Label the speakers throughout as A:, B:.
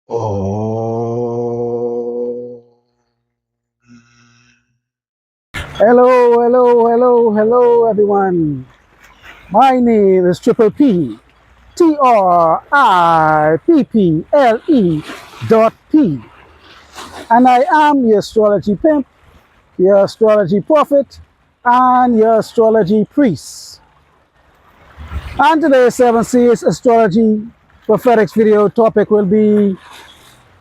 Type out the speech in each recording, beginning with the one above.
A: Oh.
B: Hello, hello, hello, hello, everyone. My name is Triple P, TRIPPLE and I am your astrology pimp, your astrology prophet, and your astrology priest. And today's 7 Seas Astrology Prophetics video topic will be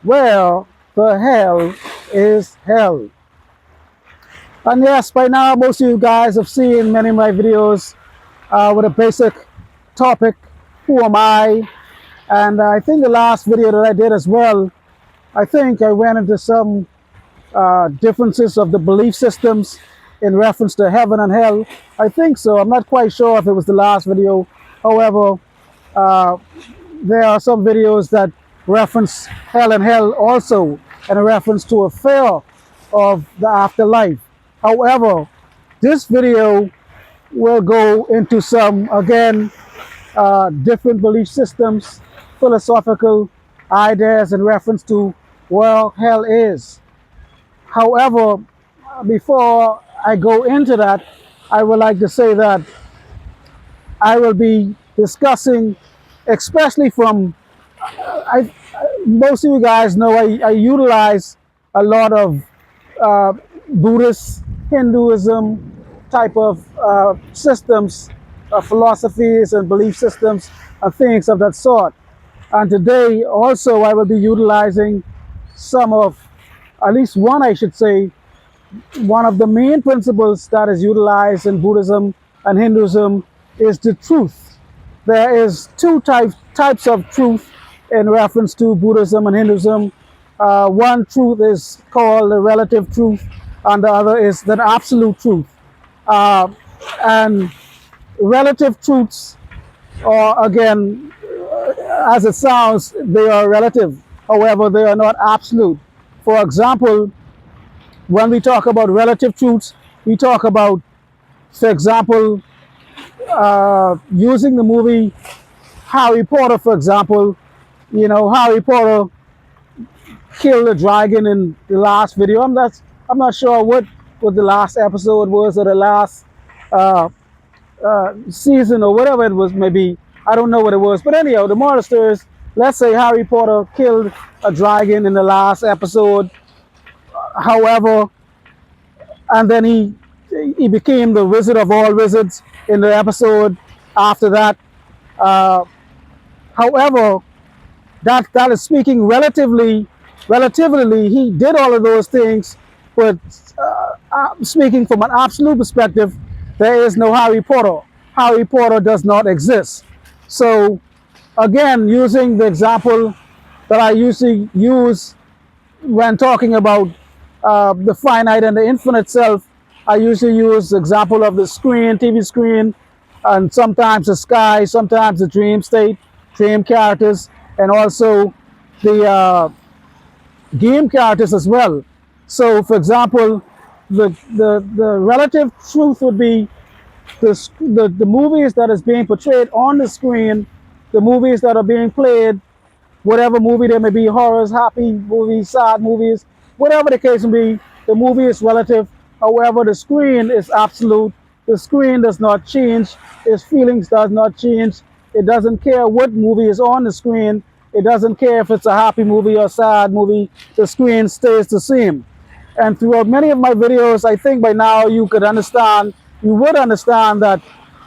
B: where the hell is hell? And yes, by now most of you guys have seen many of my videos with a basic topic, who am I? And I think the last video that I did as well, I think I went into some differences of the belief systems in reference to heaven and hell. I think so. I'm not quite sure if it was the last video. However, uh, there are some videos that reference hell and hell also in a reference to a fear of the afterlife. However, this video will go into some, again, different belief systems, philosophical ideas in reference to where hell is. However, before I go into that, I would like to say that I will be discussing, especially from, most of you guys know I utilize a lot of Buddhist, Hinduism type of systems, philosophies and belief systems and things of that sort. And today also I will be utilizing some of, at least one I should say, one of the main principles that is utilized in Buddhism and Hinduism is the truth. There is two types of truth in reference to Buddhism and Hinduism. One truth is called the relative truth, and the other is the absolute truth. Uh, and relative truths are, again, as it sounds, they are relative. However, they are not absolute. For example, when we talk about relative truths, we talk about, for example, using the movie Harry Potter, for example. You know, Harry Potter killed the dragon in the last video. I'm not sure what the last episode was or the last uh, season or whatever it was, maybe. I don't know what it was. But anyhow, the moral story is, let's say Harry Potter killed a dragon in the last episode. However, and then he became the wizard of all wizards in the episode after that. Uh, However, that is speaking relatively, he did all of those things, but speaking from an absolute perspective, there is no Harry Potter. Harry Potter does not exist. So again, using the example that I usually use when talking about the finite and the infinite self, I usually use the example of the screen, TV screen, and sometimes the sky, sometimes the dream state, dream characters, and also the game characters as well. So, for example, the relative truth would be the movies that is being portrayed on the screen, the movies that are being played, whatever movie there may be, horrors, happy movies, sad movies, whatever the case may be, the movie is relative. However, the screen is absolute. The screen does not change. Its feelings does not change. It doesn't care what movie is on the screen. It doesn't care if it's a happy movie or a sad movie. The screen stays the same. And throughout many of my videos, I think by now you would understand that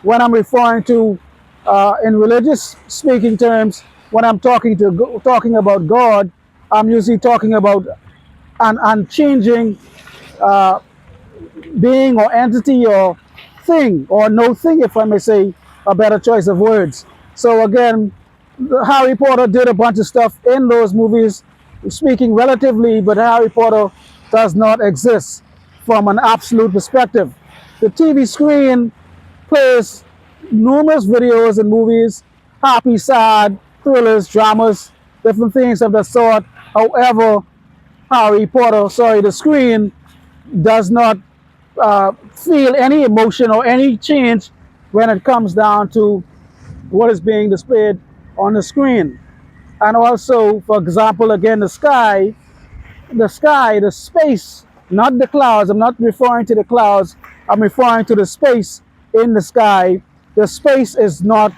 B: when I'm referring to, in religious speaking terms, when I'm talking about God, I'm usually talking about an unchanging being or entity or thing, or no thing, if I may say a better choice of words. So again, Harry Potter did a bunch of stuff in those movies, speaking relatively, but Harry Potter does not exist from an absolute perspective. The TV screen plays numerous videos and movies, happy, sad, thrillers, dramas, different things of that sort. However, the screen does not feel any emotion or any change when it comes down to what is being displayed on the screen. And also, for example, again, the space, not the clouds. I'm not referring to the clouds. I'm referring to the space in the sky. The space is not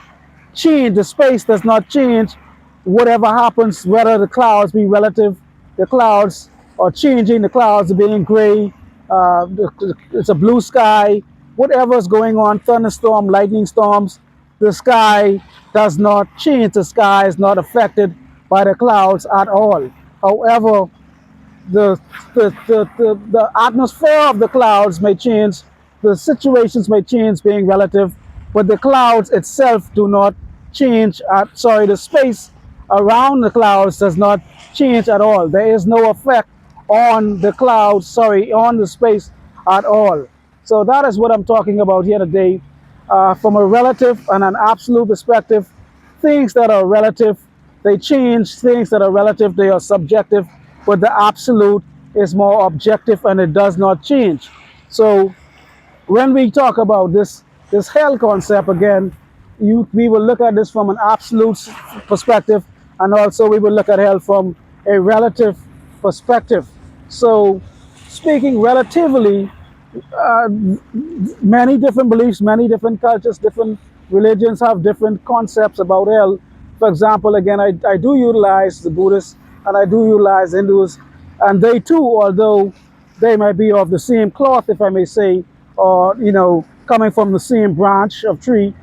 B: changed. The space does not change. Whatever happens, whether the clouds be relative, the clouds are changing. The clouds are being gray. It's a blue sky. Whatever is going on, thunderstorm, lightning storms, the sky does not change. The sky is not affected by the clouds at all. However, the, the atmosphere of the clouds may change, the situations may change being relative, but the clouds itself do not change. Sorry, the space around the clouds does not change at all. There is no effect on the clouds, sorry, on the space at all. So that is what I'm talking about here today. From a relative and an absolute perspective, things that are relative, they change. Things that are relative, they are subjective, but the absolute is more objective and it does not change. So when we talk about this hell concept again, we will look at this from an absolute perspective, and also we will look at hell from a relative perspective. So speaking relatively, uh, many different beliefs, many different cultures, different religions have different concepts about hell. For example, again, I do utilize the Buddhists and I do utilize Hindus, and they too, although they might be of the same cloth, if I may say, or coming from the same branch of tree,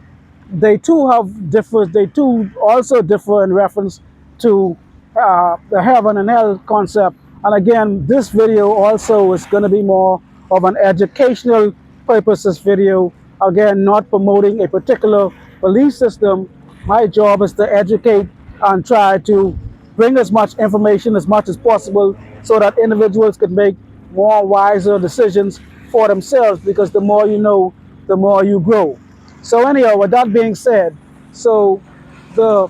B: they too have differ. They too also differ in reference to the heaven and hell concept. And again, this video also is going to be more of an educational purposes video. Again, not promoting a particular belief system. My job is to educate and try to bring as much information as much as possible so that individuals can make more wiser decisions for themselves, because the more you know, the more you grow. So anyhow, with that being said, so the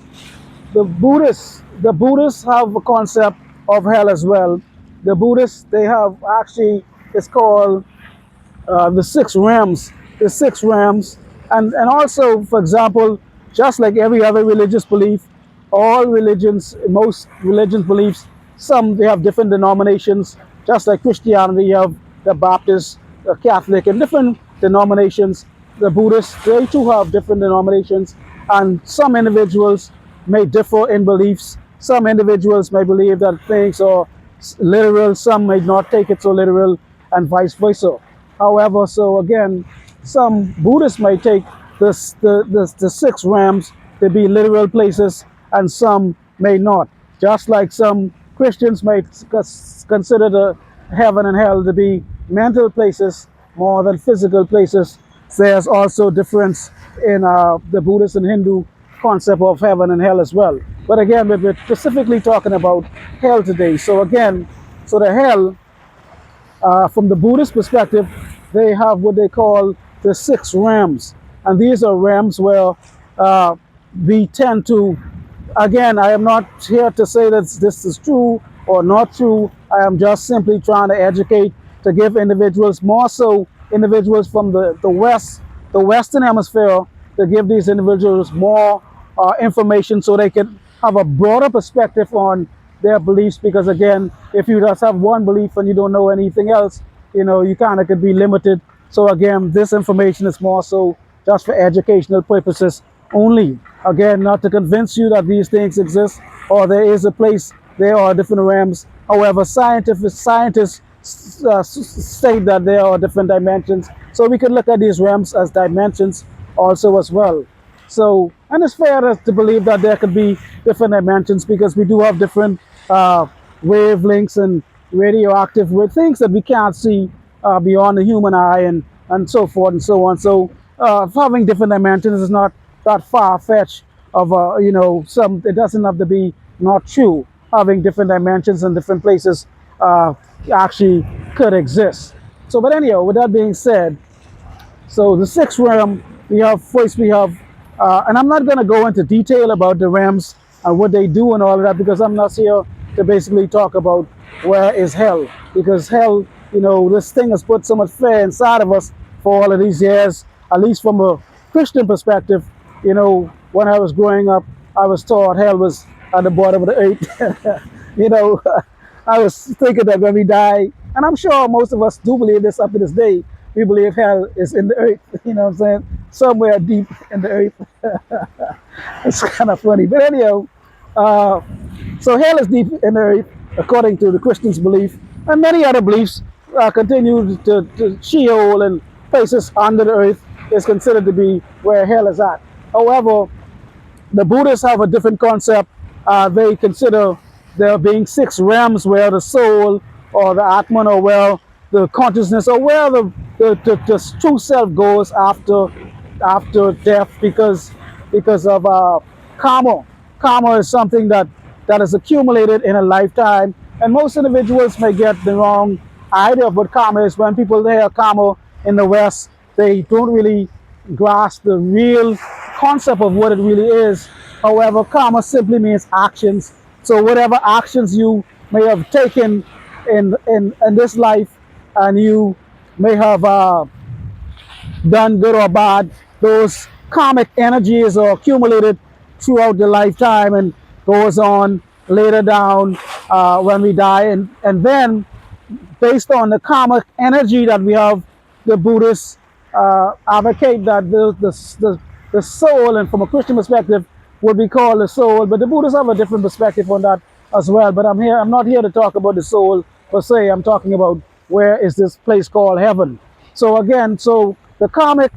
B: the Buddhists have a concept of hell as well. The Buddhists, they have actually, it's called the six realms, and also, for example, just like every other religious belief, all religions, most religions beliefs, some they have different denominations. Just like Christianity, you have the Baptist, the Catholic, and different denominations. The Buddhists, they too have different denominations, and some individuals may differ in beliefs. Some individuals may believe that things are literal, some may not take it so literal, and vice versa. However, so again, some Buddhists may take the six realms to be literal places, and some may not. Just like some Christians may consider the heaven and hell to be mental places more than physical places. There's also difference in the Buddhist and Hindu concept of heaven and hell as well. But again, we're specifically talking about hell today. So again, so the hell, from the Buddhist perspective, they have what they call the six realms. And these are realms where uh, we tend to, again, I am not here to say that this is true or not true. I am just simply trying to educate, to give individuals, more so individuals from the West, the Western Hemisphere, to give these individuals more information so they can have a broader perspective on their beliefs. Because again, if you just have one belief and you don't know anything else, you kind of could be limited. So again, this information is more so just for educational purposes only. Again, not to convince you that these things exist or there is a place, there are different realms. However, scientists state that there are different dimensions. So we can look at these realms as dimensions also as well. So, and it's fair to believe that there could be different dimensions, because we do have different wavelengths and radioactive with things that we can't see beyond the human eye, and so forth and so on. So having different dimensions is not that far-fetched of some. It doesn't have to be not true. Having different dimensions and different places actually could exist. So, but anyhow, with that being said, so the sixth realm, we have and I'm not going to go into detail about the realms and what they do and all of that, because I'm not here to basically talk about where is hell. Because hell, this thing has put so much fear inside of us for all of these years, at least from a Christian perspective. When I was growing up, I was taught hell was at the bottom of the earth. You know, I was thinking that when we die, and I'm sure most of us do believe this up to this day, we believe hell is in the earth, you know what I'm saying? Somewhere deep in the earth. It's kind of funny. But anyhow, uh, so hell is deep in the earth, according to the Christians' belief, and many other beliefs continue to Sheol and places under the earth is considered to be where hell is at. However, the Buddhists have a different concept. They consider there being six realms where the soul or the Atman or where the consciousness or where the true self goes after death because of karma. Karma is something that is accumulated in a lifetime, and most individuals may get the wrong idea of what karma is. When people hear karma in the West, they don't really grasp the real concept of what it really is. However, karma simply means actions. So whatever actions you may have taken in this life, and you may have done good or bad, those karmic energies are accumulated throughout the lifetime and goes on later down when we die. And then based on the karmic energy that we have, the Buddhists advocate that the soul, and from a Christian perspective, would be called the soul. But the Buddhists have a different perspective on that as well. But I'm not here to talk about the soul per se. I'm talking about where is this place called heaven. So again, so the karmic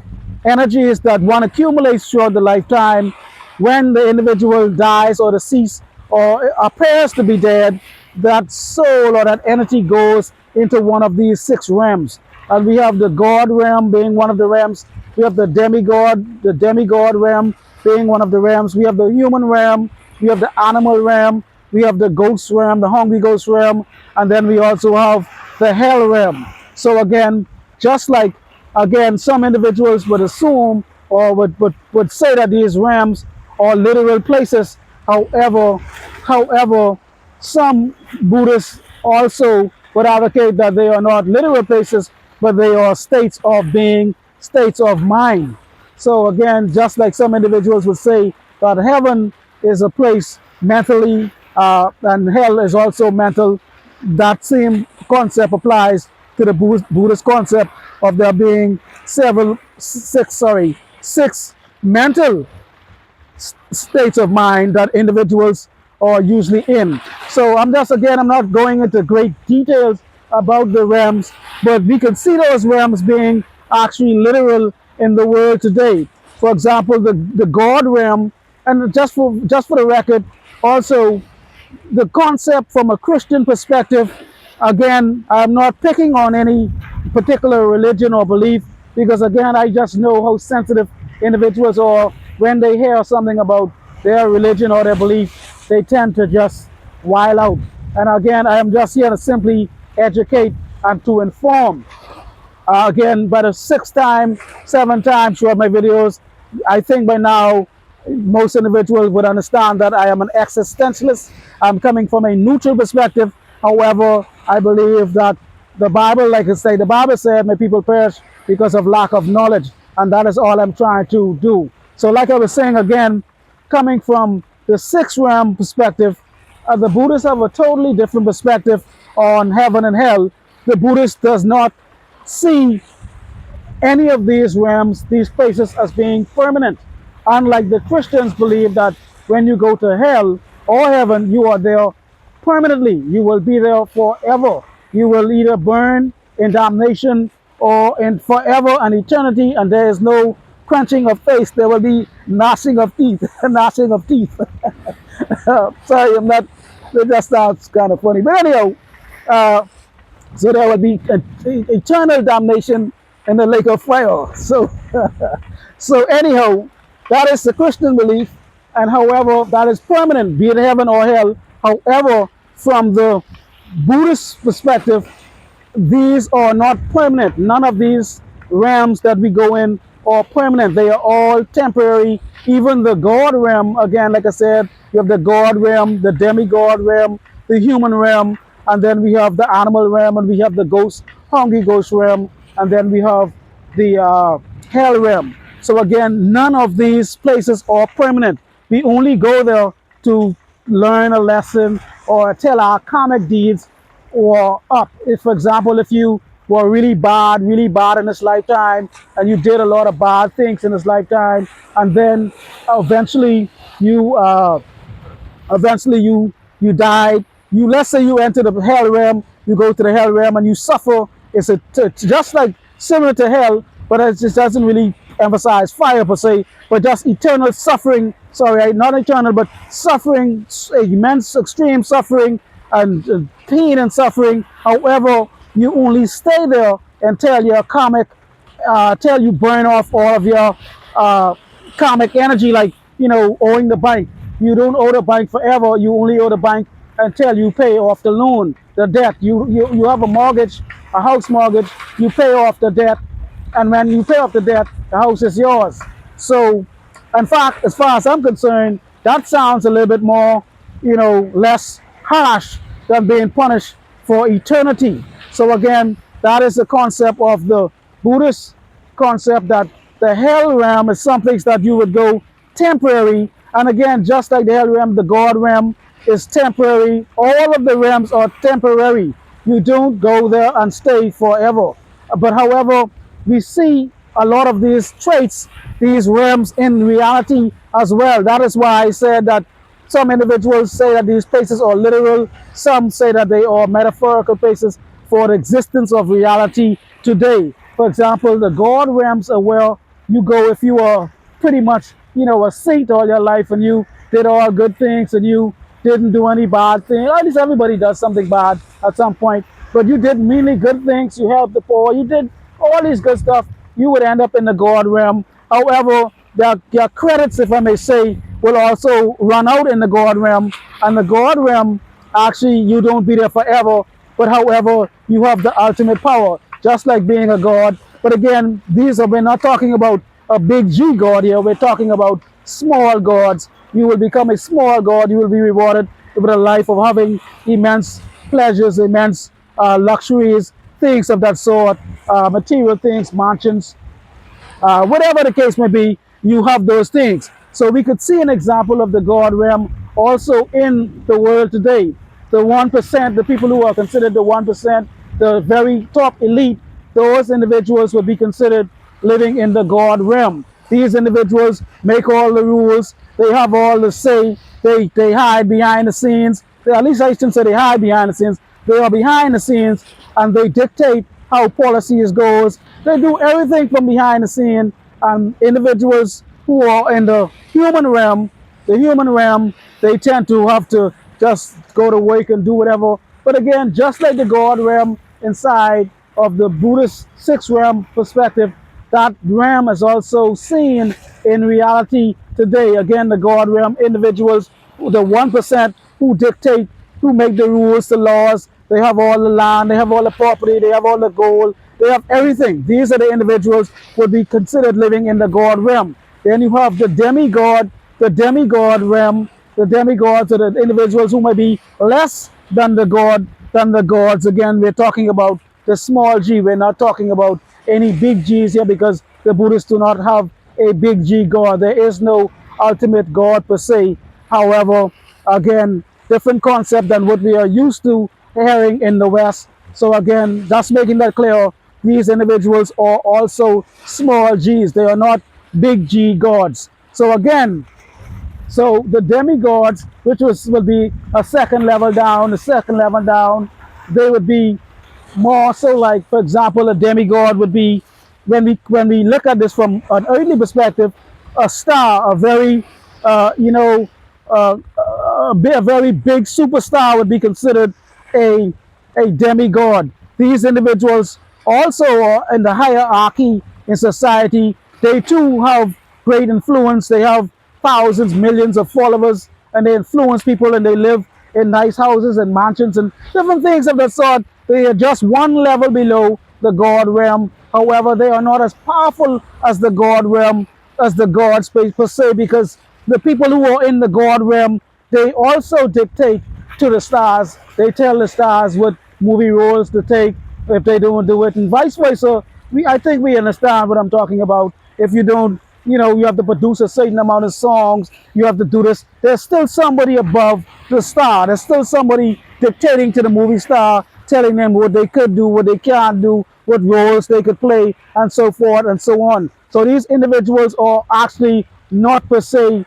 B: energies that one accumulates throughout the lifetime, when the individual dies or deceased or appears to be dead, that soul or that energy goes into one of these six realms. And we have the God realm being one of the realms. We have the demigod realm being one of the realms. We have the human realm. We have the animal realm. We have the ghost realm, the hungry ghost realm. And then we also have the hell realm. So again, just like, again, some individuals would assume or would say that these realms are literal places. However, some Buddhists also would advocate that they are not literal places, but they are states of being, states of mind. So again, just like some individuals would say that heaven is a place mentally, and hell is also mental, that same concept applies to the Buddhist concept of there being six mental states of mind that individuals are usually in. So I'm not going into great details about the realms, but we can see those realms being actually literal in the world today. For example, the God realm, and just for the record, also the concept from a Christian perspective, again, I'm not picking on any particular religion or belief, because again, I just know how sensitive individuals are when they hear something about their religion or their belief. They tend to just wild out. And again, I am just here to simply educate and to inform. Again, by the sixth time, seventh time throughout my videos, I think by now most individuals would understand that I am an existentialist. I'm coming from a neutral perspective. However, I believe that the Bible, like I say, the Bible said, my people perish because of lack of knowledge. And that is all I'm trying to do. So like I was saying again, coming from the sixth realm perspective, the Buddhists have a totally different perspective on heaven and hell. The Buddhist does not see any of these realms, these places, as being permanent. Unlike the Christians believe that when you go to hell or heaven, you are there permanently. You will be there forever. You will either burn in damnation or in forever and eternity, and there is no crunching of face. There will be gnashing of teeth, gnashing of teeth. Sorry, I'm not, that sounds kind of funny. But anyhow, so there will be eternal damnation in the lake of fire. So, so anyhow, that is the Christian belief, and however, that is permanent, be it heaven or hell. However, from the Buddhist perspective, these are not permanent. None of these realms that we go in are permanent. They are all temporary. Even the God realm, again, like I said, you have the God realm, the demigod realm, the human realm, and then we have the animal realm, and we have the hungry ghost realm, and then we have the hell realm. So again, none of these places are permanent. We only go there to learn a lesson or tell our karmic deeds or up. If, for example, if you were really bad in this lifetime, and you did a lot of bad things in this lifetime, and then eventually you eventually you died. You, let's say you enter the hell realm, you go to the hell realm and you suffer. It's just like similar to hell, but it just doesn't really emphasize fire per se, but just eternal suffering. Sorry, not eternal, but suffering, immense extreme suffering, and pain and suffering. However, you only stay there until your karmic, till you burn off all of your uh, karmic energy, like, owing the bank. You don't owe the bank forever. You only owe the bank until you pay off the loan, the debt. You have a mortgage, a house mortgage. You pay off the debt, and when you pay off the debt, the house is yours. So, in fact, as far as I'm concerned, that sounds a little bit more, less harsh than being punished for eternity. So again, that is the concept of the Buddhist concept, that the hell realm is someplace that you would go temporary. And again, just like the hell realm, the God realm is temporary. All of the realms are temporary. You don't go there and stay forever. But however, we see a lot of these traits, these realms in reality as well. That is why I said that some individuals say that these places are literal. Some say that they are metaphorical places for the existence of reality today. For example, the God realms are where you go if you are pretty much, a saint all your life, and you did all good things and you didn't do any bad things. At least everybody does something bad at some point. But you did mainly good things. You helped the poor. You did all these good stuff. You would end up in the God realm. However, your credits, if I may say, will also run out in the God realm. And the God realm, actually, you don't be there forever. But however, you have the ultimate power, just like being a God. But again, we're not talking about a big G God here. We're talking about small gods. You will become a small God. You will be rewarded with a life of having immense pleasures, immense luxuries, things of that sort, material things, mansions, whatever the case may be, you have those things. So we could see an example of the God realm also in the world today. The 1%, the people who are considered the 1%, the very top elite, those individuals would be considered living in the God realm. These individuals make all the rules. They have all the say. They hide behind the scenes. At least I shouldn't say they hide behind the scenes. They are behind the scenes, and they dictate how policies goes. They do everything from behind the scene. And individuals who are in the human realm, they tend to have to just go to work and do whatever. But again, just like the God realm inside of the Buddhist sixth realm perspective, that realm is also seen in reality today. Again, the God realm individuals, the 1% who dictate, who make the rules, the laws. They have all the land, they have all the property, they have all the gold, they have everything. These are the individuals who would be considered living in the God realm. Then you have the demigod realm. The demigods are the individuals who may be less than the gods. Again, we're talking about the small g. We're not talking about any big G's here, because the Buddhists do not have a big G God. There is no ultimate God per se. However, again, different concept than what we are used to hearing in the West. So again, just making that clear, these individuals are also small G's. They are not big G gods. So again, so the demigods, which will be a second level down, they would be more so like, for example, a demigod would be, when we look at this from an earthly perspective, a star, a very, a very big superstar would be considered a, a demigod. These individuals also are in the hierarchy in society. They too have great influence. They have thousands, millions of followers, and they influence people, and they live in nice houses and mansions and different things of that sort. They are just one level below the God realm. However, they are not as powerful as the God realm, as the God space per se, because the people who are in the God realm, they also dictate to the stars. They tell the stars what movie roles to take if they don't do it, and vice versa. I think we understand what I'm talking about. If you don't, you have to produce a certain amount of songs. You have to do this. There's still somebody above the star. There's still somebody dictating to the movie star, telling them what they could do, what they can't do, what roles they could play, and so forth and so on. So these individuals are actually not per se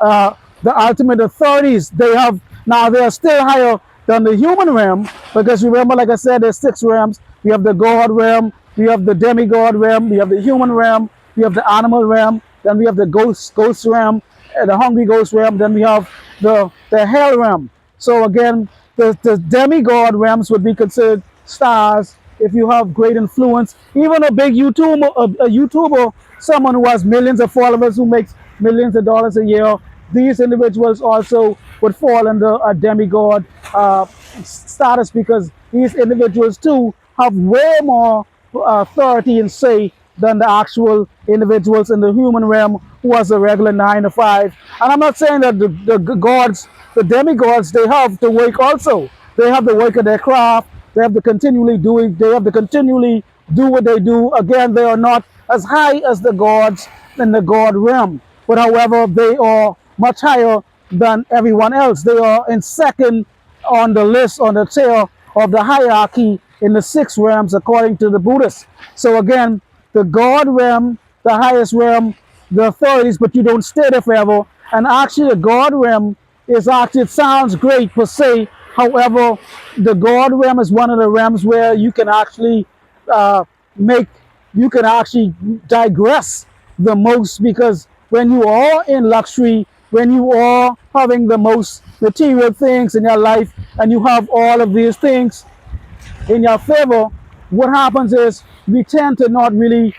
B: the ultimate authorities. They are still higher than the human realm, because remember, like I said, there's 6 realms. We have the God realm, we have the demigod realm, we have the human realm, we have the animal realm, then we have the ghost realm, the hungry ghost realm, then we have the hell realm. So again, the demigod realms would be considered stars if you have great influence. Even a big YouTuber, someone who has millions of followers, who makes millions of dollars a year, these individuals also would fall under a demigod status, because these individuals too have way more authority and say than the actual individuals in the human realm who has a regular 9 to 5. And I'm not saying that the gods, the demigods, they have to work also. They have to work at their craft. They have to continually do it. They have to continually do what they do. Again, they are not as high as the gods in the god realm, but however, they are much higher than everyone else. They are in second on the list, on the tail of the hierarchy in the 6 realms, according to the Buddhists. So again, the God realm, the highest realm, the authorities, but you don't stay there forever. And actually, the God realm is actually, it sounds great per se. However, the God realm is one of the realms where you can actually uh, make, you can actually digress the most, because when you are in luxury, when you are having the most material things in your life, and you have all of these things in your favor, what happens is we tend to not really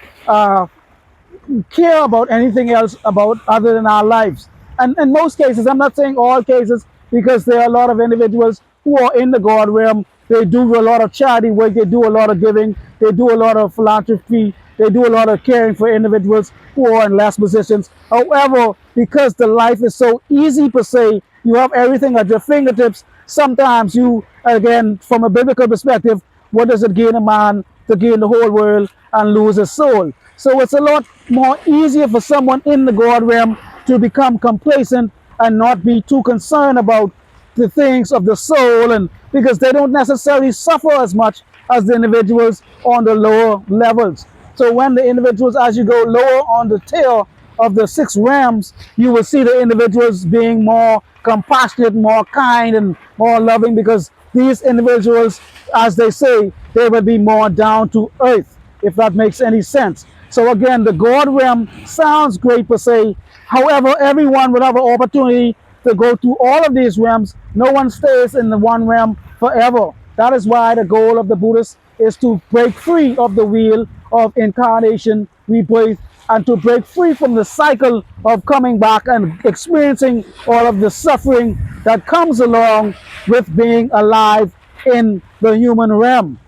B: care about anything else about other than our lives. And in most cases, I'm not saying all cases, because there are a lot of individuals who are in the God realm. They do a lot of charity work, they do a lot of giving, they do a lot of philanthropy, they do a lot of caring for individuals who are in less positions. However, because the life is so easy per se, you have everything at your fingertips. Sometimes you, again, from a biblical perspective, what does it gain a man to gain the whole world and lose his soul? So it's a lot more easier for someone in the God realm to become complacent and not be too concerned about the things of the soul, and because they don't necessarily suffer as much as the individuals on the lower levels. So when the individuals, as you go lower on the tail of the 6 realms, you will see the individuals being more compassionate, more kind, and more loving, because these individuals, as they say, they will be more down to earth, if that makes any sense. So again, the God realm sounds great per se. However, everyone will have an opportunity to go through all of these realms. No one stays in the one realm forever. That is why the goal of the Buddhists is to break free of the wheel of incarnation, rebirth, and to break free from the cycle of coming back and experiencing all of the suffering that comes along with being alive in the human realm,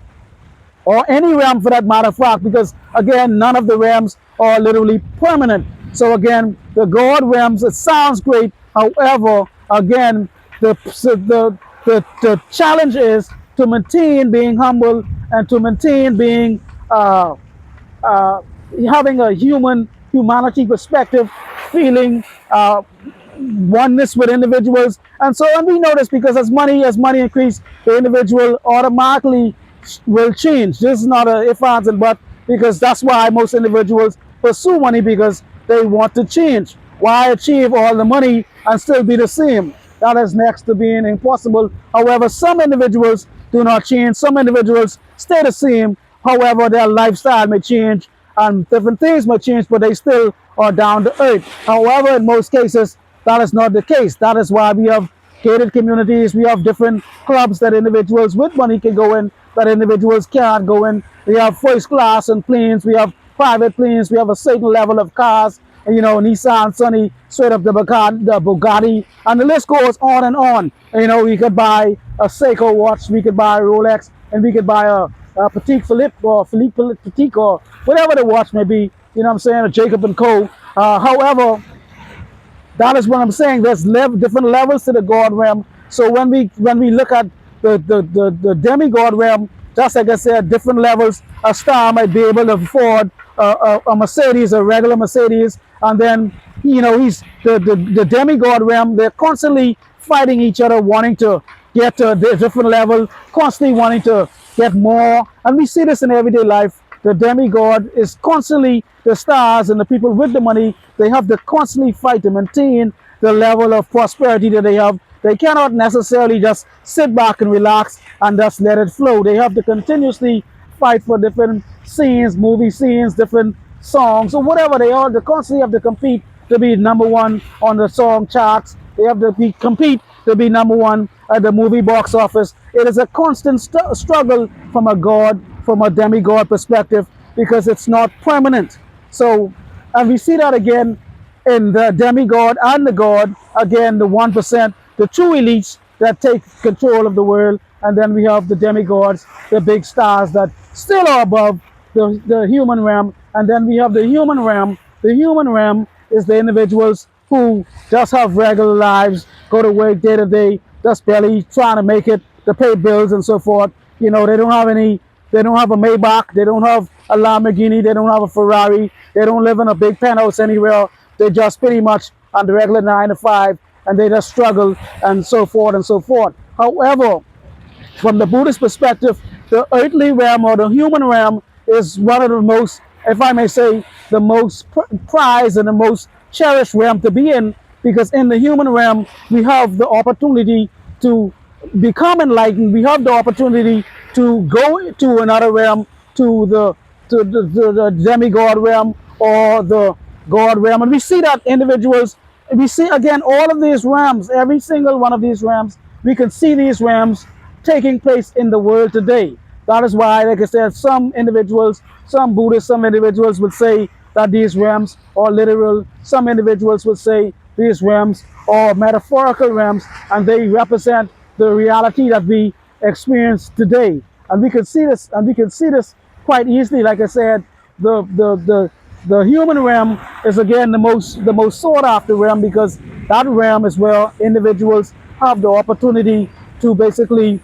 B: or any realm for that matter of fact, because again, none of the realms are literally permanent. So again, the God realms, it sounds great. However, again, the challenge is to maintain being humble, and to maintain being uh, having a humanity perspective, feeling oneness with individuals. And so, and we know this because as money increases, the individual automatically will change. This is not a if, ands, and but, because that's why most individuals pursue money, because they want to change. Why achieve all the money and still be the same? That is next to being impossible. However, some individuals do not change. Some individuals stay the same. However, their lifestyle may change and different things may change, but they still are down to earth. However, in most cases, that is not the case. That is why we have gated communities. We have different clubs that individuals with money can go in, that individuals can't go in. We have first class and planes. We have private planes. We have a certain level of cars. Nissan, Sunny, straight up the Bugatti, and the list goes on and on. We could buy a Seiko watch, we could buy a Rolex, and we could buy a Patek Philippe, or Philippe Patek, or whatever the watch may be. You know what I'm saying? A Jacob and Co. However, that is what I'm saying. There's different levels to the God realm. So when we look at the demigod realm, Just like I said, different levels. A star might be able to afford a Mercedes, a regular Mercedes, and then he's the demigod realm. They're constantly fighting each other, wanting to get to a different level, constantly wanting to get more. And we see this in everyday life. The demigod is constantly, the stars and the people with the money, they have to constantly fight to maintain the level of prosperity that they have. They cannot necessarily just sit back and relax and just let it flow. They have to continuously fight for different scenes, movie scenes, different songs, or whatever they constantly have to compete to be number one on the song charts. They have to compete to be number one at the movie box office. It is a constant struggle from a god, from a demigod perspective, because it's not permanent. So, and we see that again in the demigod and the god. Again, the 1%, the true elites that take control of the world, and then we have the demigods, the big stars that still are above the human realm. And then we have the human realm. The human realm is the individuals who just have regular lives, go to work day to day, just barely trying to make it to pay bills and so forth. They don't have they don't have a Maybach, they don't have a Lamborghini, they don't have a Ferrari, they don't live in a big penthouse anywhere. They just pretty much on the regular 9 to 5, and they just struggle and so forth and so forth. However, from the Buddhist perspective, the earthly realm or the human realm is one of the most, if I may say, the most prized and the most cherished realm to be in, because in the human realm, we have the opportunity to become enlightened. We have the opportunity to go to another realm, to the demigod realm or the god realm. And we see that individuals, we see again all of these realms, every single one of these realms, we can see these realms taking place in the world today. That is why, like I said, some individuals, some Buddhists, some individuals would say that these realms are literal. Some individuals would say these realms are metaphorical realms, and they represent the reality that we experience today. And we can see this, quite easily. Like I said, the human realm is again the most sought after realm, because that realm is where individuals have the opportunity to basically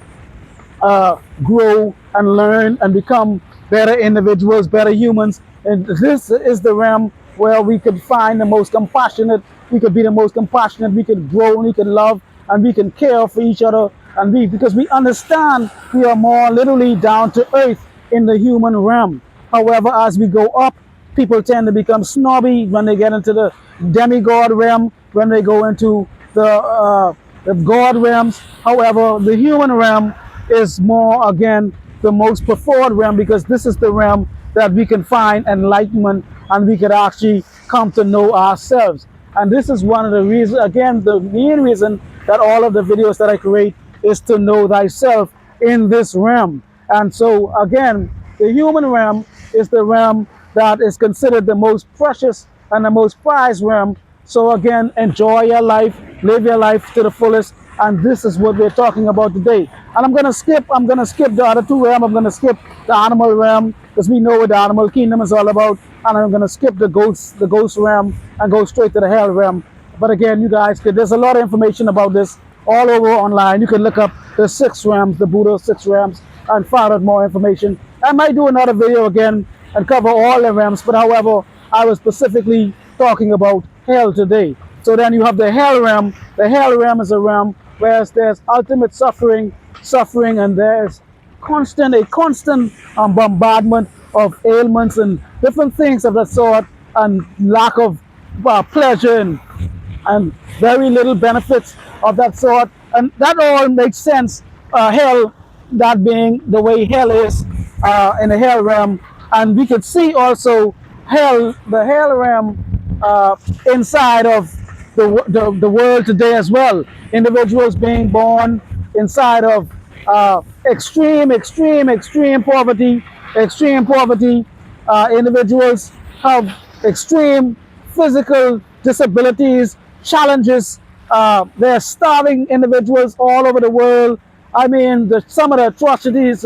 B: grow and learn and become better individuals, better humans. And this is the realm where we could find the most compassionate, we could be the most compassionate, we could grow and we could love and we can care for each other. And because we understand we are more literally down to earth in the human realm. However, as we go up, people tend to become snobby when they get into the demigod realm, when they go into the god realms. However, the human realm is more, again, the most preferred realm, because this is the realm that we can find enlightenment and we could actually come to know ourselves. And this is one of the reasons, again, the main reason that all of the videos that I create is to know thyself in this realm. And so, again, the human realm is the realm that is considered the most precious and the most prized realm. So again, enjoy your life, live your life to the fullest, and this is what we're talking about today. And I'm gonna skip the other two realms. I'm gonna skip the animal realm, because we know what the animal kingdom is all about, and I'm gonna skip the ghost realm and go straight to the hell realm. But again, you guys, there's a lot of information about this all over online. You can look up the 6 realms, the Buddha 6 realms, and find out more information. I might do another video again and cover all the realms, but however, I was specifically talking about hell today. So then you have the hell realm. The hell realm is a realm where there's ultimate suffering, and there's a constant bombardment of ailments and different things of that sort, and lack of pleasure and very little benefits of that sort. And that all makes sense. Hell, that being the way hell is in the hell realm. And we could see also the hell realm inside of the world today as well. Individuals being born inside of extreme poverty. Individuals have extreme physical disabilities, challenges. They're starving individuals all over the world. I mean, some of the atrocities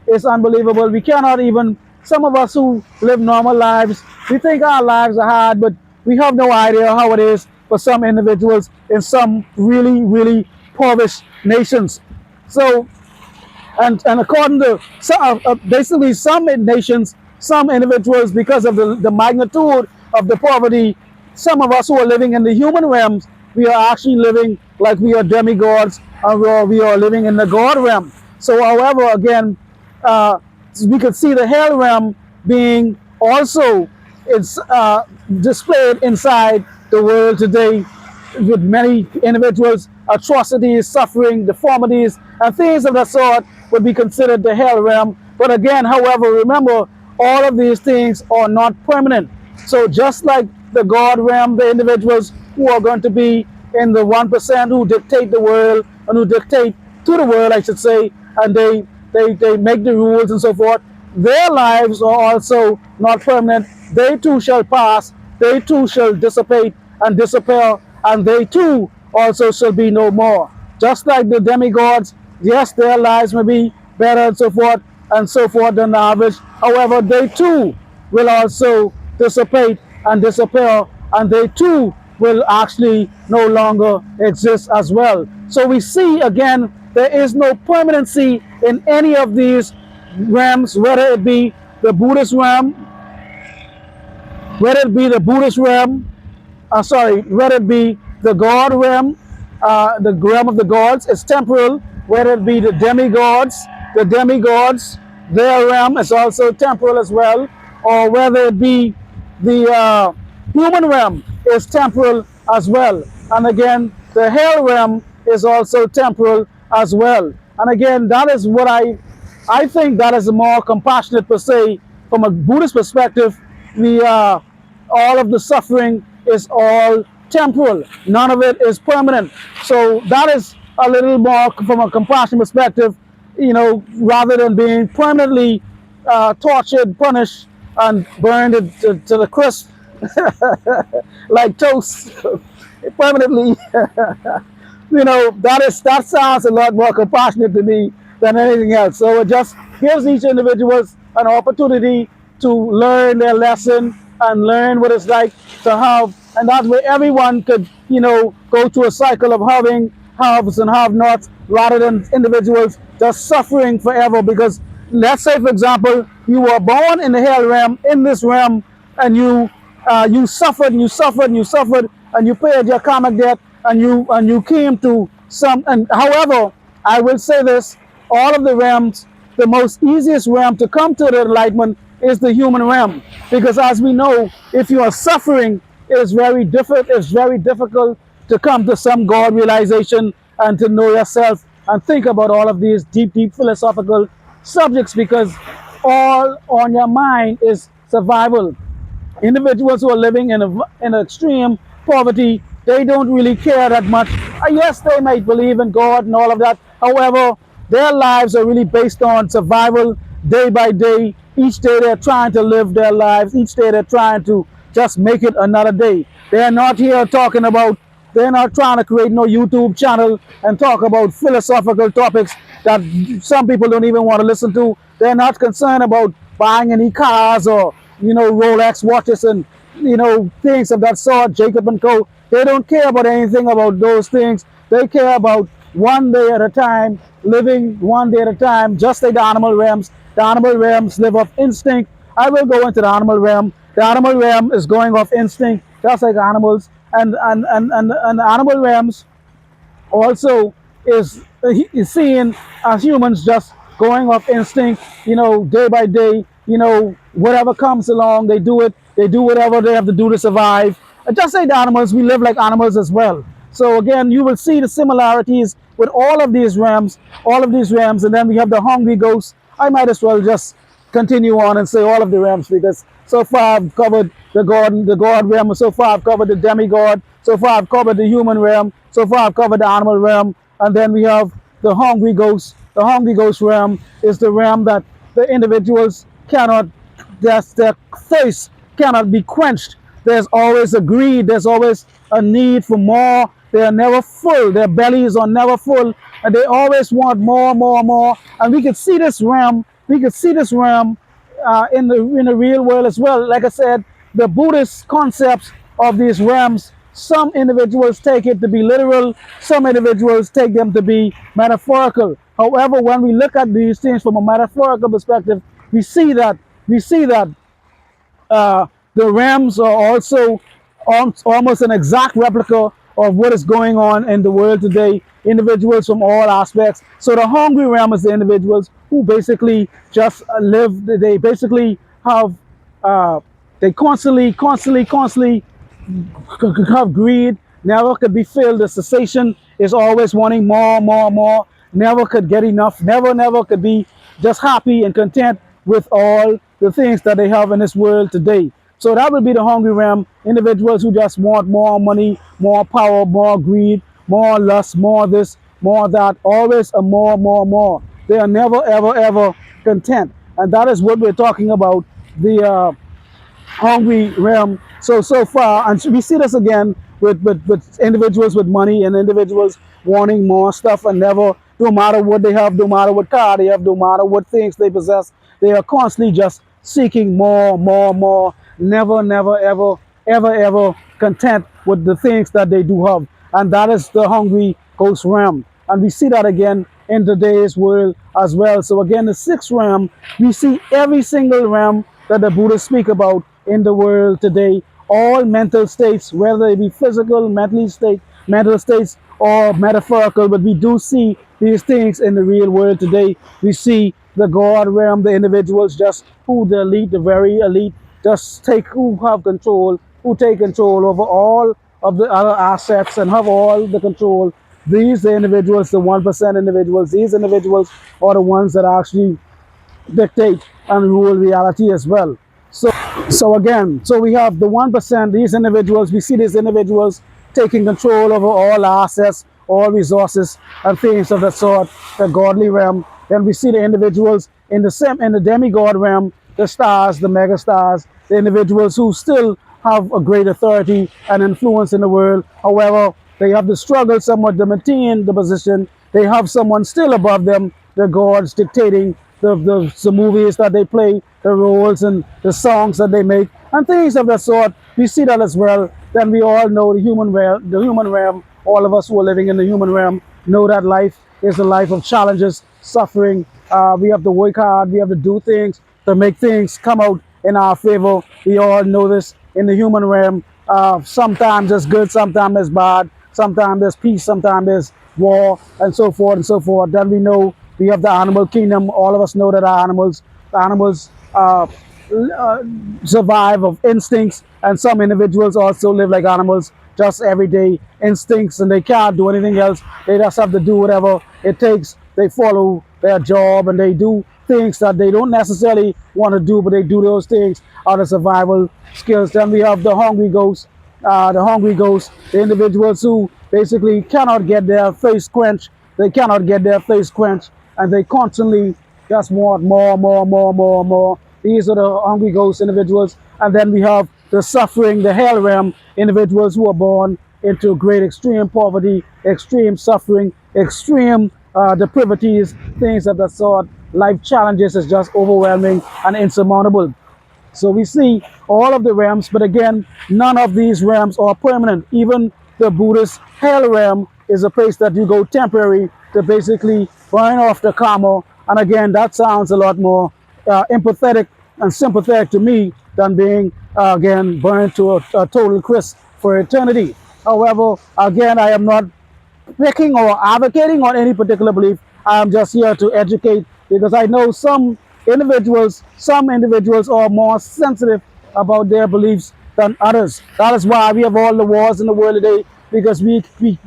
B: is unbelievable. We cannot even, some of us who live normal lives, we think our lives are hard, but we have no idea how it is for some individuals in some really, really impoverished nations. So And according to basically some nations, some individuals, because of the magnitude of the poverty, some of us who are living in the human realms, we are actually living like we are demigods, or we are living in the God realm. So, however, again, uh, we could see the hell realm being also it's displayed inside the world today, with many individuals, atrocities, suffering, deformities, and things of that sort would be considered the hell realm. But again, however, remember, all of these things are not permanent. So just like the God realm, the individuals who are going to be in the 1% who dictate the world, and who dictate to the world, I should say, and they make the rules and so forth, their lives are also not permanent. They too shall pass, they too shall dissipate and disappear, and they too also shall be no more. Just like the demigods, yes, their lives may be better and so forth than the average. However, they too will also dissipate and disappear, and they too will actually no longer exist as well. So we see again, there is no permanency in any of these realms, whether it be the Buddhist realm, whether it be the Buddhist realm, whether it be the God realm, the realm of the gods, it's temporal. Whether it be the demigods, their realm is also temporal as well. Or whether it be the human realm is temporal as well. And again, the hell realm is also temporal as well. And again, that is what I think that is more compassionate per se from a Buddhist perspective. The all of the suffering is all temporal. None of it is permanent. So that is a little more from a compassion perspective, rather than being permanently tortured, punished, and burned to the crisp like toast permanently. That sounds a lot more compassionate to me than anything else. So it just gives each individual an opportunity to learn their lesson and learn what it's like to have, and that way everyone could, go through a cycle of having haves and have nots, rather than individuals just suffering forever. Because let's say, for example, you were born in the hell realm, in this realm, and you suffered and you suffered and you suffered, and you paid your karmic debt, and you came to some. And however, I will say this: all of the realms, the most easiest realm to come to the enlightenment is the human realm, because as we know, if you are suffering, it's very difficult. It's very difficult to come to some God realization and to know yourself and think about all of these deep, deep philosophical subjects, because all on your mind is survival. Individuals who are living in extreme poverty, they don't really care that much. Yes, they might believe in God and all of that. However, their lives are really based on survival day by day. Each day they're trying to live their lives. Each day they're trying to just make it another day. They're not here talking about, they're not trying to create no YouTube channel and talk about philosophical topics that some people don't even want to listen to. They're not concerned about buying any cars or, Rolex watches and, things of that sort, Jacob and Co. They don't care about anything about those things. They care about one day at a time, living one day at a time, just like the animal realms. The animal realms live off instinct. I will go into the animal realm. The animal realm is going off instinct, just like animals. And the animal realms also is seeing as humans just going off instinct, day by day, whatever comes along, they do it. They do whatever they have to do to survive. And just like the animals, we live like animals as well. So again, you will see the similarities with all of these realms, and then we have the hungry ghosts. I might as well just continue on and say all of the realms, because so far I've covered the God realm, so far I've covered the demigod, so far I've covered the human realm, so far I've covered the animal realm, and then we have the hungry ghost. The hungry ghost realm is the realm that the individuals cannot, their thirst cannot be quenched. There's always a greed, there's always a need for more. They are never full, their bellies are never full, and they always want more, more, more. And we could see this realm, in the real world as well. Like I said, the Buddhist concepts of these realms Some individuals take it to be literal, some individuals take them to be metaphorical. However, when we look at these things from a metaphorical perspective, we see that we see that uh, the realms are also almost an exact replica of what is going on in the world today. Individuals from all aspects. So the hungry realm is the individuals who basically just live. They basically have. Uh, they constantly have greed. Never could be filled. The cessation is always wanting more, more, more. Never could get enough. Never could be just happy and content with all the things that they have in this world today. So that would be the hungry realm. Individuals who just want more money, more power, more greed, more lust, more this, more that. Always a more, more, more. They are never, ever, ever content. And that is what we're talking about. The hungry realm. So far, and we see this again with individuals with money and individuals wanting more stuff and never, no matter what they have, no matter what car they have, no matter what things they possess, they are constantly just seeking more, more, more, never, ever content with the things that they do have. And that is the hungry ghost realm. And we see that again in today's world as well. So again, the sixth realm, we see every single realm that the Buddhists speak about in the world today. All mental states, whether they be physical, mental states, or metaphorical, but we do see these things in the real world today. We see the God realm, the individuals just who the elite, the very elite, just who have control, who take control over all of the other assets and have all the control. These the individuals, the 1% individuals, these individuals are the ones that actually dictate and rule reality as well. So again, so we have the 1%, these individuals, we see these individuals taking control over all assets, all resources, and things of that sort, the godly realm. Then we see the individuals in the demigod realm, the stars, the mega stars, the individuals who still have a great authority and influence in the world. However, they have to struggle somewhat to maintain the position. They have someone still above them, the gods dictating the movies that they play, the roles and the songs that they make, and things of that sort. We see that as well. Then we all know the human realm. All of us who are living in the human realm know that life is a life of challenges, suffering. We have to work hard. We have to do things to make things come out in our favor. We all know this in the human realm. Sometimes it's good, sometimes it's bad, sometimes there's peace, sometimes there's war, and so forth and so forth. Then we know we have the animal kingdom. All of us know that animals survive of instincts, and some individuals also live like animals, just everyday instincts, and they can't do anything else. They just have to do whatever it takes. They follow their job and they do things that they don't necessarily want to do, but they do those things out of survival skills. Then we have the hungry ghosts, the individuals who basically cannot get their face quenched. They cannot get their face quenched, and they constantly just want more, more, more, more, more. These are the hungry ghost individuals. And then we have the suffering, the hell realm individuals who are born into great extreme poverty, extreme suffering, extreme depravities, things of that sort. Life challenges is just overwhelming and insurmountable. So we see all of the realms, but again, none of these realms are permanent. Even the Buddhist hell realm is a place that you go temporary to basically burn off the karma. And again, that sounds a lot more empathetic and sympathetic to me than being, again, burned to a total crisp for eternity. However, again, I am not picking or advocating on any particular belief. I am just here to educate, because I know some individuals are more sensitive about their beliefs than others. That is why we have all the wars in the world today, because we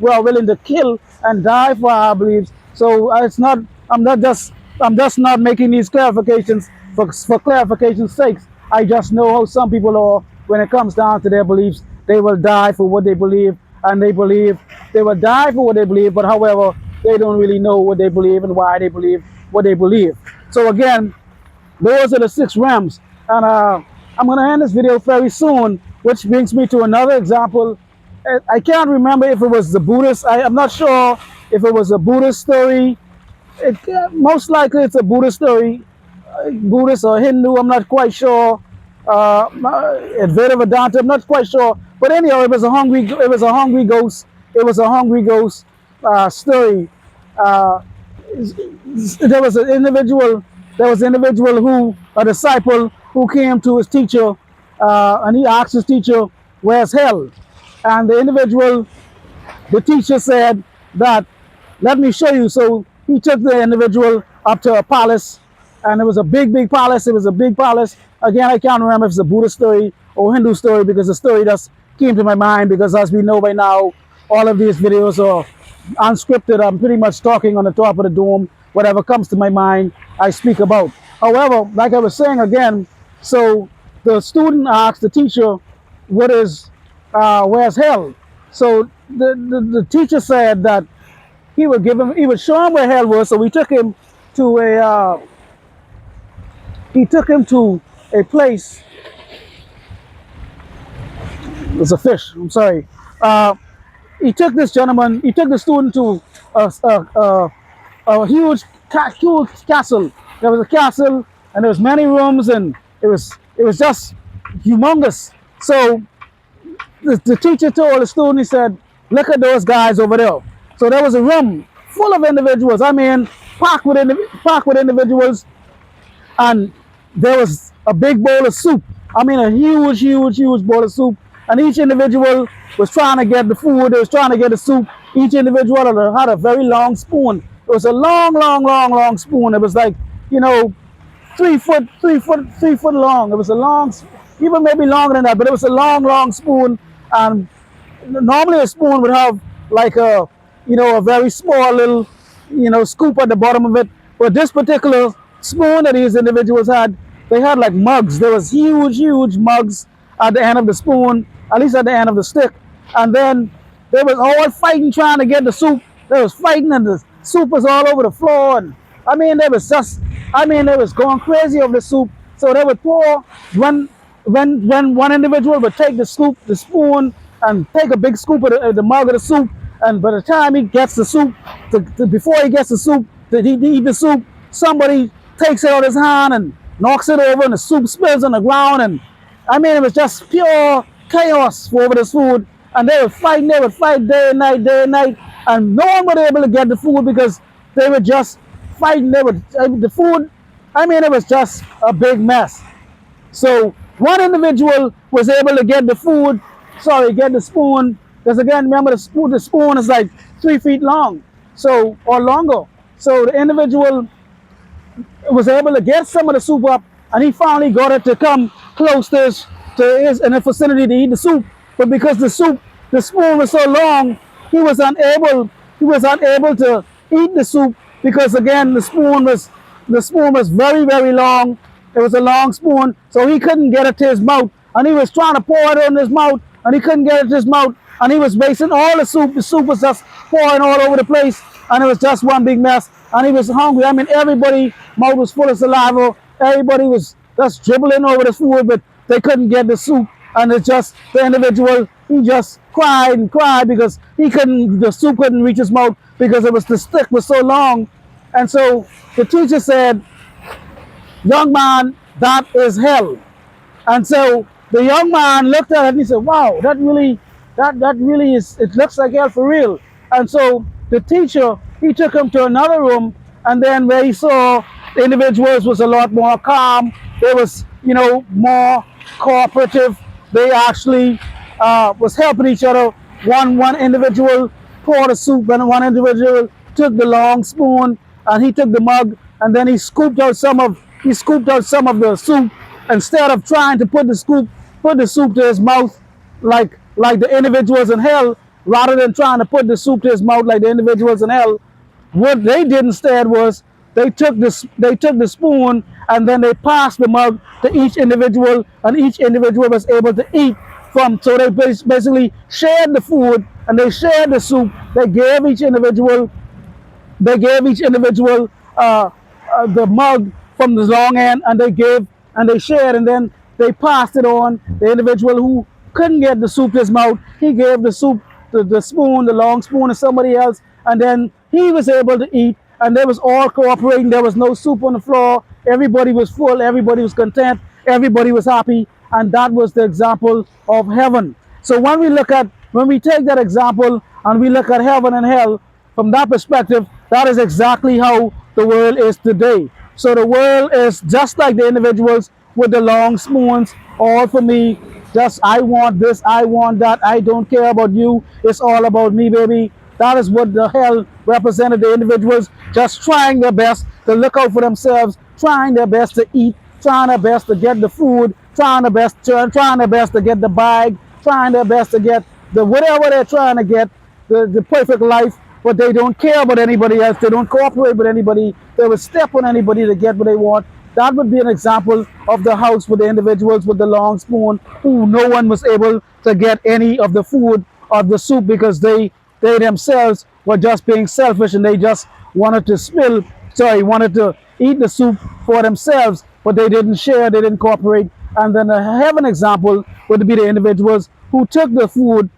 B: are willing to kill and die for our beliefs. So it's not. I'm just not making these clarifications for clarification's sake. I just know how some people are when it comes down to their beliefs. They will die for what they believe, and they believe they will die for what they believe, but however, they don't really know what they believe and why they believe what they believe. So again, those are the six realms. And I'm going to end this video very soon, which brings me to another example. I can't remember if it was the Buddhist. I'm not sure if it was a Buddhist story. Most likely it's a Buddhist story, Buddhist or Hindu, I'm not quite sure. Advaita Vedanta, I'm not quite sure. But anyhow, it was a hungry ghost. It was a hungry ghost story. Uh, there was an individual. There was an individual who, a disciple, who came to his teacher, and he asked his teacher, "Where's hell?" And the teacher said that, "Let me show you." So he took the individual up to a palace, and it was a big, big palace. It was a big palace. Again, I can't remember if it's a Buddhist story or Hindu story, because the story just came to my mind, because as we know by now, all of these videos are unscripted. I'm pretty much talking on the top of the dome. Whatever comes to my mind, I speak about. However, like I was saying again, so the student asked the teacher, "What is, where's hell?" So the teacher said that he would show him where hell was. So to a, he took him to a place. It's a fish. I'm sorry. He took the student to a huge castle. There was a castle, and there was many rooms, and it was just humongous. So the teacher told the student, he said, "Look at those guys over there." So there was a room full of individuals. I mean, packed with individuals, and there was a big bowl of soup. I mean, a huge, huge, huge bowl of soup. And each individual was trying to get the food. They was trying to get the soup. Each individual had a very long spoon. It was a long, long, long, long spoon. It was like, 3 foot long. It was a long, even maybe longer than that, but it was a long, long spoon. And normally a spoon would have like a very small little, scoop at the bottom of it. But this particular spoon that these individuals had, they had like mugs. There was huge, huge mugs at the end of the spoon, at least at the end of the stick. And then they was all fighting, trying to get the soup. They was fighting, and the soup was all over the floor. And they was going crazy over the soup. So they would pour, when one individual would take the spoon, and take a big scoop of the mug of the soup, and by the time he gets the soup, before he gets the soup, to eat the soup, somebody takes it out of his hand and knocks it over, and the soup spills on the ground. And it was just pure chaos over this food. And they would fight day and night, and no one was able to get the food, because they were just fighting. The food, it was just a big mess. So one individual was able to get get the spoon, because again, remember the spoon is like 3 feet long, or longer. So the individual was able to get some of the soup up, and he finally got it to come close to his in the vicinity to eat the soup. But because the spoon was so long, he was unable to eat the soup, because again, the spoon was very, very long. It was a long spoon, so he couldn't get it to his mouth, and he was trying to pour it in his mouth, and he couldn't get it to his mouth, and he was wasting all the soup. The soup was just pouring all over the place, and it was just one big mess. And he was hungry. Everybody's mouth was full of saliva. Everybody was just dribbling over the food, but they couldn't get the soup. And the individual, he just cried and cried, because the soup couldn't reach his mouth, because the stick was so long. And so the teacher said, "Young man, that is hell." And so the young man looked at it, and he said, "Wow, that really is, it looks like hell for real." And so the teacher, he took him to another room, and then where he saw the individuals was a lot more calm. They was, more cooperative. They actually was helping each other. One individual poured the soup, and one individual took the long spoon, and he took the mug, and then he scooped out some of the soup, instead of trying to put the soup to his mouth like the individuals in hell. Rather than trying to put the soup to his mouth like the individuals in hell, what they did instead was they took the spoon, and then they passed the mug to each individual, and each individual was able to eat from. So they basically shared the food, and they shared the soup. They gave each individual the mug from the long end, and they shared, and then they passed it on. The individual who couldn't get the soup to his mouth, he gave the soup, the long spoon, to somebody else, and then he was able to eat, and they was all cooperating. There was no soup on the floor. Everybody was full. Everybody was content. Everybody was happy, and that was the example of heaven. So when we take that example and we look at heaven and hell from that perspective, that is exactly how the world is today. So the world is just like the individuals with the long spoons, all for me. Just I want this, I want that, I don't care about you. It's all about me, baby. That is what the hell represented the individuals just trying their best to look out for themselves, trying their best to eat, trying their best to get the food, trying their best to get the bag, trying their best to get the whatever they're trying to get, the perfect life, but they don't care about anybody else. They don't cooperate with anybody. They will step on anybody to get what they want. That would be an example of the house with the individuals with the long spoon who no one was able to get any of the food or the soup because they themselves were just being selfish and they just wanted to eat the soup for themselves, but they didn't share, they didn't cooperate. And then a heaven example would be the individuals who took the food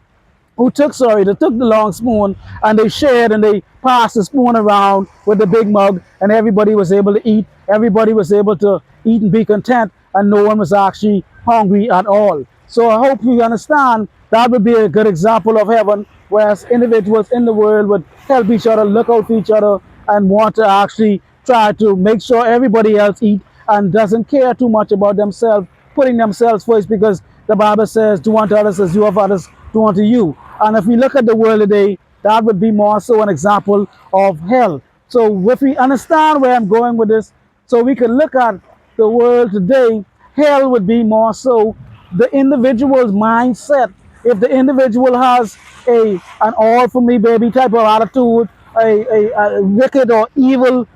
B: they took the long spoon and they shared and they passed the spoon around with the big mug and everybody was able to eat. Everybody was able to eat and be content and no one was actually hungry at all. So I hope you understand that would be a good example of heaven, whereas individuals in the world would help each other, look out for each other and want to actually try to make sure everybody else eat and doesn't care too much about themselves, putting themselves first because the Bible says, do unto others as you have others do unto you. And if we look at the world today, that would be more so an example of hell. So if we understand where I'm going with this, so we can look at the world today, hell would be more so the individual's mindset. If the individual has an all for me baby type of attitude, a wicked or evil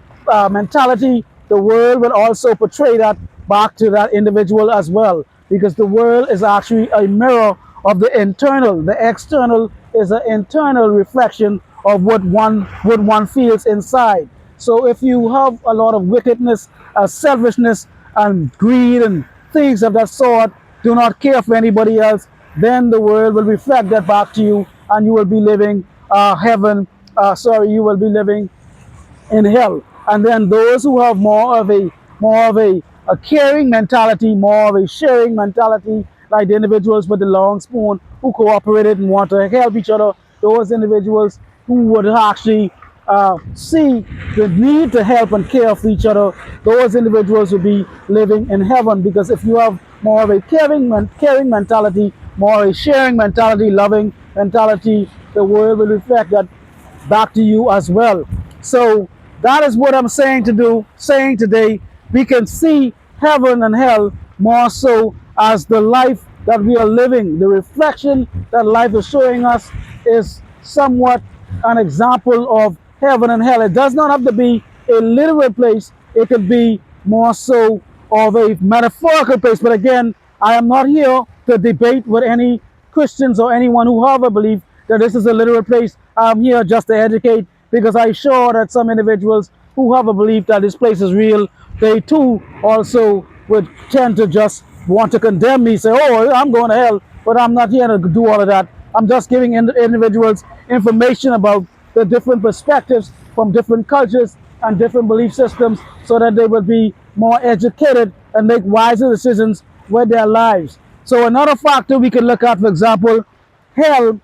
B: mentality, the world will also portray that back to that individual as well. Because the world is actually a mirror of the internal. The external is an internal reflection of what one feels inside. So if you have a lot of wickedness, selfishness, and greed and things of that sort, do not care for anybody else, then the world will reflect that back to you, and you will be living you will be living in hell. And then those who have more of a caring mentality, more of a sharing mentality, like the individuals with the long spoon who cooperated and want to help each other, those individuals who would actually see the need to help and care for each other, those individuals will be living in heaven. Because if you have more of a caring mentality, more of a sharing mentality, loving mentality, the world will reflect that back to you as well. So that is what I'm saying today. We can see heaven and hell more so as the life that we are living. The reflection that life is showing us is somewhat an example of heaven and hell. It does not have to be a literal place. It could be more so of a metaphorical place. But again, I am not here to debate with any Christians or anyone who have a belief that this is a literal place. I'm here just to educate, because I'm sure that some individuals who have a belief that this place is real, they too also would tend to just want to condemn me, say, oh, I'm going to hell, but I'm not here to do all of that. I'm just giving individuals information about the different perspectives from different cultures and different belief systems so that they will be more educated and make wiser decisions with their lives. So another factor we can look at, for example, hell.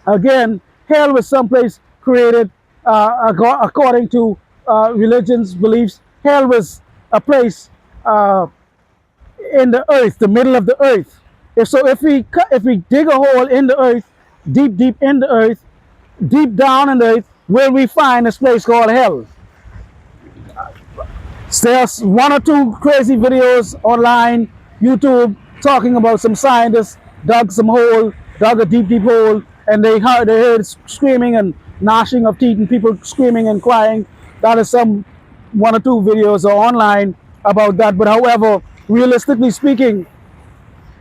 B: Again, hell was someplace created according to religion's beliefs. Hell was a place in the earth, the middle of the earth. If we dig a hole in the earth, deep in the earth, deep down in the earth, where we find this place called hell. There's one or two crazy videos online, YouTube, talking about some scientists dug a deep hole, and they heard screaming and gnashing of teeth and people screaming and crying. That is some one or two videos are online about that. But however, realistically speaking,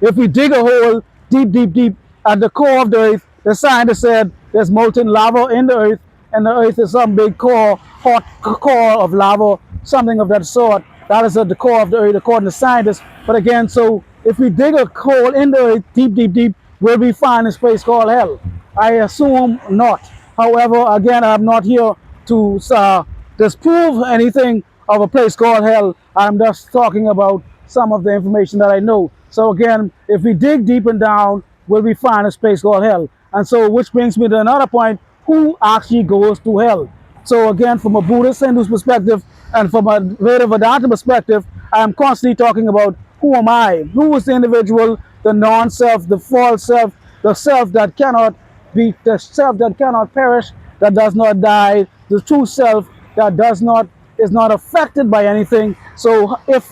B: if we dig a hole deep at the core of the earth, the scientists said there's molten lava in the earth, and the earth is some big hot core of lava, something of that sort. That is at the core of the earth, according to scientists. But again, so if we dig a hole in the earth deep, will we find this place called hell? I assume not. However, again, I'm not here to disprove anything of a place called hell. I'm just talking about some of the information that I know. So again, if we dig deep and down, will we find a place called hell. And so, which brings me to another point: who actually goes to hell? So again, from a Buddhist Hindu perspective and from a Veda Vedanta perspective, I am constantly talking about who am I? Who is the individual, the non-self, the false self, the self that cannot be, the self that cannot perish, that does not die, the true self that does not, is not affected by anything. So if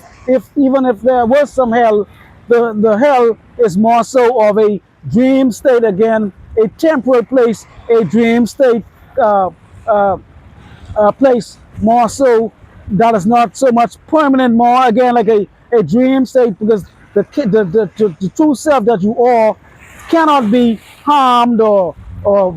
B: even if there was some hell, the hell is more so of a dream state again, a temporal place, a dream state uh, uh, place, more so that is not so much permanent, more again like a dream state, because the true self that you are cannot be harmed or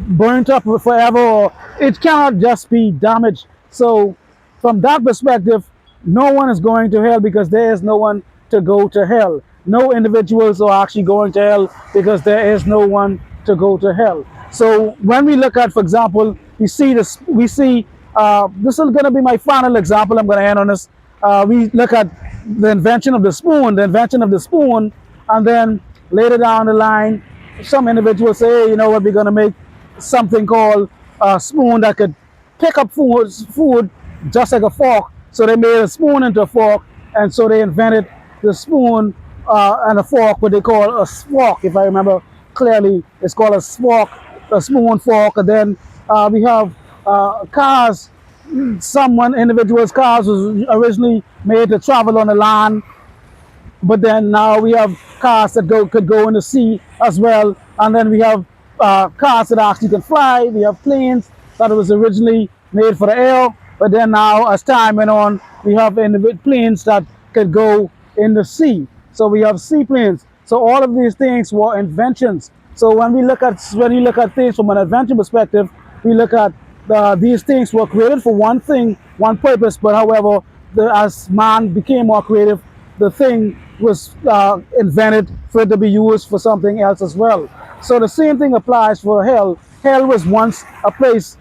B: burnt up forever, or it cannot just be damaged. So from that perspective, no one is going to hell because there is no one to go to hell. No individuals are actually going to hell because there is no one to go to hell. So when we look at, for example, we see this, this is going to be my final example. I'm going to end on this. We look at the invention of the spoon, and then later down the line, some individuals say, hey, you know what, we're going to make something called a spoon that could pick up food just like a fork. So they made a spoon into a fork, and so they invented the spoon and a fork, what they call a spork, if I remember clearly. It's called a spork, a spoon fork. And then we have cars. Someone individual's cars was originally made to travel on the land, but then now we have cars that could go in the sea as well, and then we have cars that actually can fly. We have planes that was originally made for the air, but then now as time went on, we have planes that could go in the sea. So we have seaplanes. So all of these things were inventions. So when we look at things from an invention perspective, we look at these things were created for one thing, one purpose. But however, as man became more creative, the thing was invented for it to be used for something else as well. So the same thing applies for hell. Hell was once a place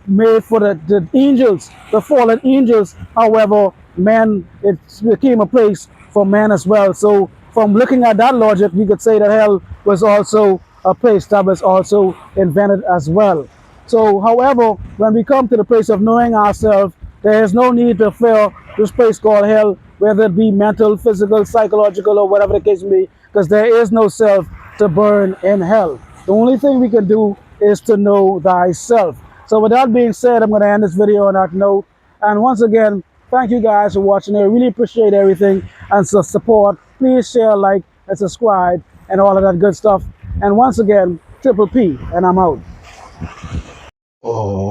B: made for the angels, the fallen angels. However, man, it became a place for man as well. So from looking at that logic, we could say that hell was also a place that was also invented as well. So, however, when we come to the place of knowing ourselves, there is no need to fear this place called hell, whether it be mental, physical, psychological, or whatever the case may be, because there is no self to burn in hell. The only thing we can do is to know thyself. So with that being said, I'm going to end this video on that note. And once again, thank you guys for watching. I really appreciate everything and so support. Please share, like, and subscribe, and all of that good stuff. And once again, Triple P, and I'm out.
A: Oh.